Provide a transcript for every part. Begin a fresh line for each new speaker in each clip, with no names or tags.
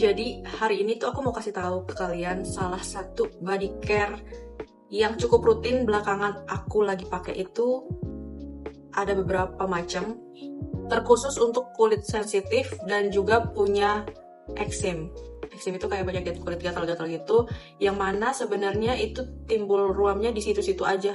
Jadi hari ini tuh aku mau kasih tahu ke kalian salah satu body care yang cukup rutin belakangan aku lagi pakai itu. Ada beberapa macam, terkhusus untuk kulit sensitif dan juga punya eksem. Eksem itu kayak banyak kulit gatal-gatal gitu, yang mana sebenarnya itu timbul ruamnya di situ-situ aja.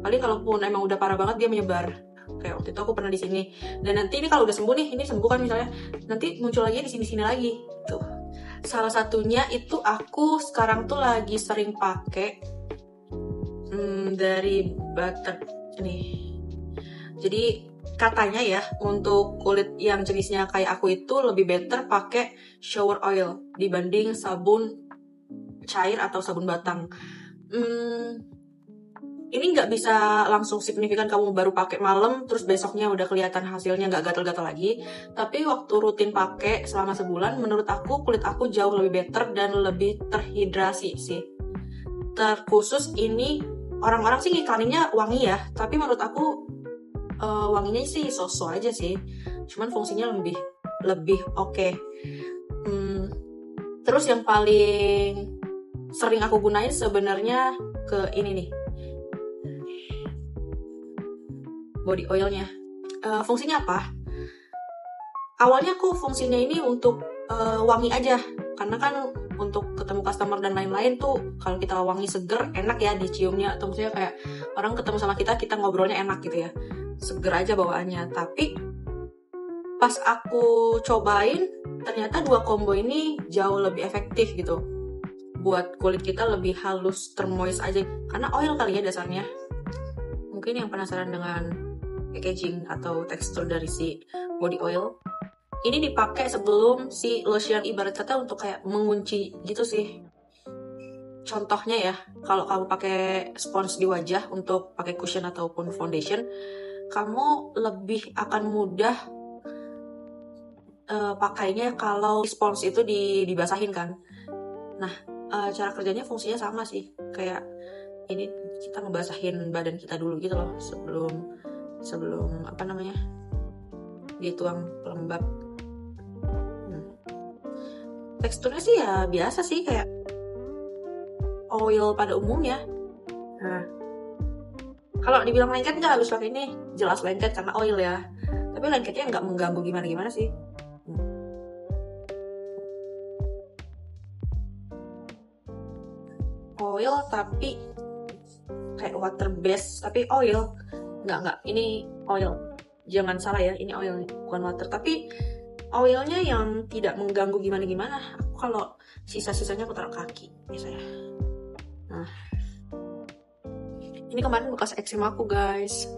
Paling kalaupun emang udah parah banget dia menyebar. Kayak waktu itu aku pernah di sini. Dan nanti ini kalau udah sembuh nih, ini sembuh kan misalnya, nanti muncul lagi di sini-sini lagi. Tuh. Salah satunya itu aku sekarang tuh lagi sering pakai dari Butter nih. Jadi katanya ya, untuk kulit yang jenisnya kayak aku itu lebih better pakai shower oil dibanding sabun cair atau sabun batang. Ini nggak bisa langsung signifikan kamu baru pakai malam terus besoknya udah kelihatan hasilnya nggak gatal-gatal lagi. Tapi waktu rutin pakai selama sebulan, menurut aku kulit aku jauh lebih better dan lebih terhidrasi sih. Terkhusus ini orang-orang sih ngikaninnya wangi ya, tapi menurut aku wanginya sih so-so aja sih, cuman fungsinya lebih oke. Terus yang paling sering aku gunain sebenarnya ke ini nih, body oilnya. Fungsinya apa? Awalnya aku fungsinya ini untuk wangi aja, karena kan untuk ketemu customer dan lain-lain tuh kalau kita wangi seger enak ya diciumnya, atau misalnya kayak orang ketemu sama kita ngobrolnya enak gitu ya, seger aja bawaannya. Tapi pas aku cobain ternyata dua combo ini jauh lebih efektif gitu buat kulit kita lebih halus, termoist aja, karena oil kali ya dasarnya. Mungkin yang penasaran dengan packaging atau tekstur dari si body oil, ini dipakai sebelum si lotion, ibarat kata untuk kayak mengunci gitu sih. Contohnya ya, kalau kamu pakai spons di wajah untuk pakai cushion ataupun foundation, kamu lebih akan mudah pakainya kalau spons itu dibasahin kan. Nah, cara kerjanya fungsinya sama sih, kayak ini kita ngebasahin badan kita dulu gitu loh sebelum apa namanya dituang pelembab. Teksturnya sih ya biasa sih, kayak oil pada umumnya. Nah, kalau dibilang lengket nggak harus pakai ini, jelas lengket karena oil ya. Tapi lengketnya nggak mengganggu gimana-gimana sih. Oil tapi kayak water base tapi oil. Nggak. Ini oil. Jangan salah ya, ini oil bukan water. Tapi oilnya yang tidak mengganggu gimana-gimana. Aku kalau sisa-sisanya aku taruh kaki biasanya. Nah, ini kemarin bekas eksem aku guys.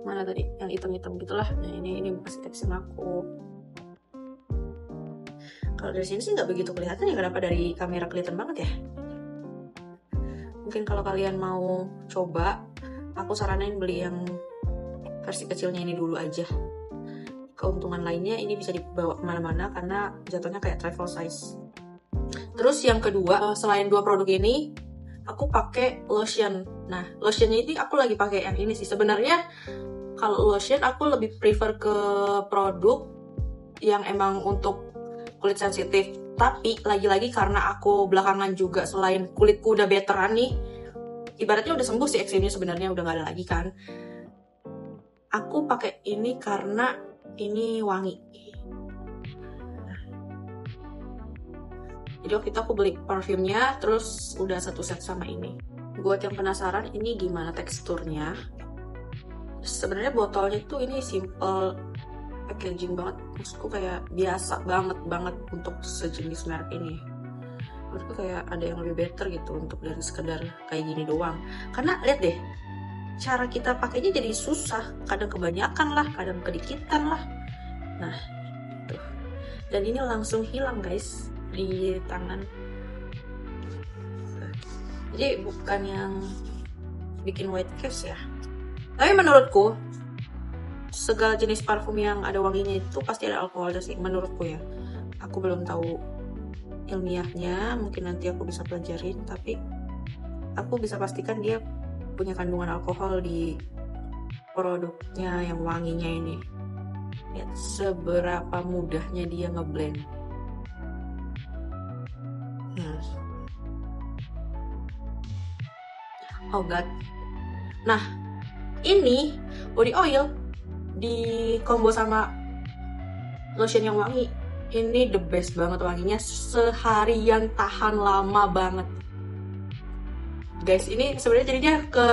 Mana tadi? Yang hitam-hitam gitulah. Nah ini bekas eksem aku. Kalau dari sini sih nggak begitu kelihatan ya, kenapa dari kamera kelihatan banget ya? Mungkin kalau kalian mau coba, aku saranin beli yang versi kecilnya ini dulu aja. Keuntungan lainnya ini bisa dibawa kemana-mana karena jatuhnya kayak travel size. Terus yang kedua, selain dua produk ini, aku pakai lotion. Nah, lotionnya ini aku lagi pakai yang ini sih. Sebenarnya kalau lotion aku lebih prefer ke produk yang emang untuk kulit sensitif. Tapi lagi-lagi karena aku belakangan juga selain kulitku udah betteran nih, ibaratnya udah sembuh sih eksemnya, sebenarnya udah gak ada lagi kan. Aku pakai ini karena ini wangi. Jadi waktu itu aku beli parfumnya, terus udah satu set sama ini. Buat yang penasaran ini gimana teksturnya, sebenarnya botolnya tuh ini simple packaging banget, maksudku kayak biasa banget untuk sejenis merek ini. Menurutku kayak ada yang lebih better gitu untuk dari sekedar kayak gini doang. Karena lihat deh, cara kita pakainya jadi susah, kadang kebanyakan lah, kadang kedikitan lah. Nah, tuh. Dan ini langsung hilang guys di tangan. Jadi bukan yang bikin white cast ya. Tapi menurutku segala jenis parfum yang ada wanginya itu pasti ada alkoholnya sih, menurutku ya. Aku belum tahu ilmiahnya, mungkin nanti aku bisa pelajarin, tapi aku bisa pastikan dia punya kandungan alkohol di produknya yang wanginya ini. Lihat seberapa mudahnya dia ngeblend. Oh god. Nah, ini body oil di combo sama lotion yang wangi, ini the best banget wanginya, seharian tahan lama banget. Guys, ini sebenarnya jadinya ke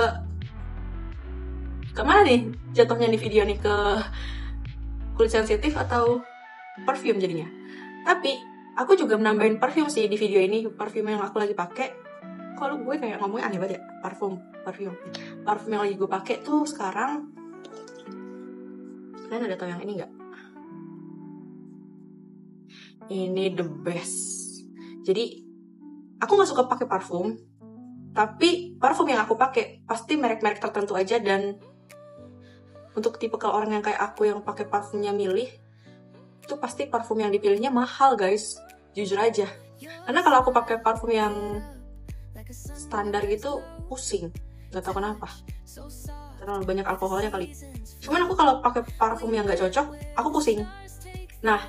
mana nih jatuhnya di video nih, ke kulit sensitif atau parfum jadinya. Tapi aku juga menambahin parfum sih di video ini, parfum yang aku lagi pakai. Kalau gue kayak ngomongnya aneh banget ya, parfum yang lagi gue pakai tuh sekarang. Kalian ada tau yang ini nggak? Ini the best. Jadi aku nggak suka pakai parfum, tapi parfum yang aku pakai pasti merek-merek tertentu aja. Dan untuk tipe kalau orang yang kayak aku yang pakai parfumnya milih, itu pasti parfum yang dipilihnya mahal guys, jujur aja. Karena kalau aku pakai parfum yang standar gitu pusing, nggak tahu kenapa, terlalu banyak alkoholnya kali. Cuman aku kalau pakai parfum yang nggak cocok, aku pusing. Nah,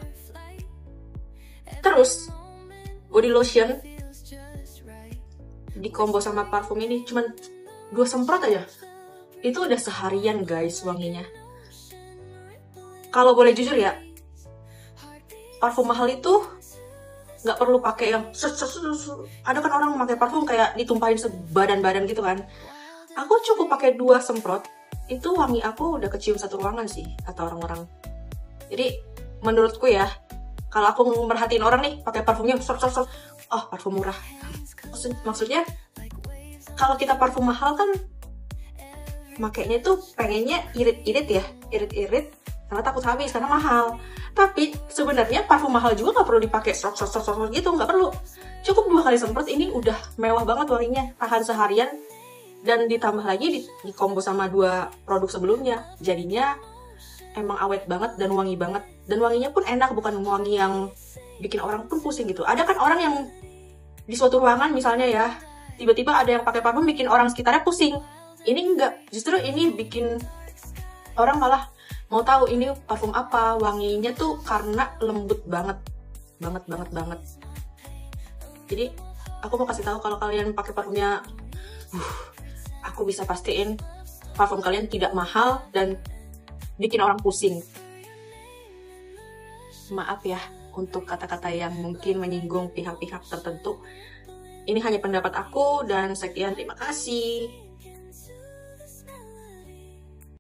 terus body lotion di combo sama parfum ini cuman 2 semprot aja, itu udah seharian guys wanginya. Kalau boleh jujur ya, parfum mahal itu nggak perlu pakai yang ada kan orang pakai parfum kayak ditumpahin sebadan-badan gitu kan. Aku cukup pakai 2 semprot, itu wangi aku udah kecium satu ruangan sih, kata orang-orang. Jadi menurutku ya, kalau aku merhatiin orang nih pakai parfumnya oh parfum murah. Maksudnya kalau kita parfum mahal kan makainya tuh pengennya irit-irit karena takut habis karena mahal. Tapi sebenarnya parfum mahal juga nggak perlu dipakai gitu, nggak perlu. Cukup 2 kali semprot, ini udah mewah banget wanginya, tahan seharian. Dan ditambah lagi di combo sama 2 produk sebelumnya, jadinya emang awet banget dan wangi banget. Dan wanginya pun enak, bukan wangi yang bikin orang pun pusing gitu. Ada kan orang yang di suatu ruangan misalnya ya, tiba-tiba ada yang pakai parfum bikin orang sekitarnya pusing. Ini enggak, justru ini bikin orang malah mau tahu ini parfum apa. Wanginya tuh karena lembut banget. Jadi aku mau kasih tahu kalau kalian pakai parfumnya, aku bisa pastiin parfum kalian tidak mahal dan bikin orang pusing. Maaf ya untuk kata-kata yang mungkin menyinggung pihak-pihak tertentu. Ini hanya pendapat aku dan sekian, terima kasih.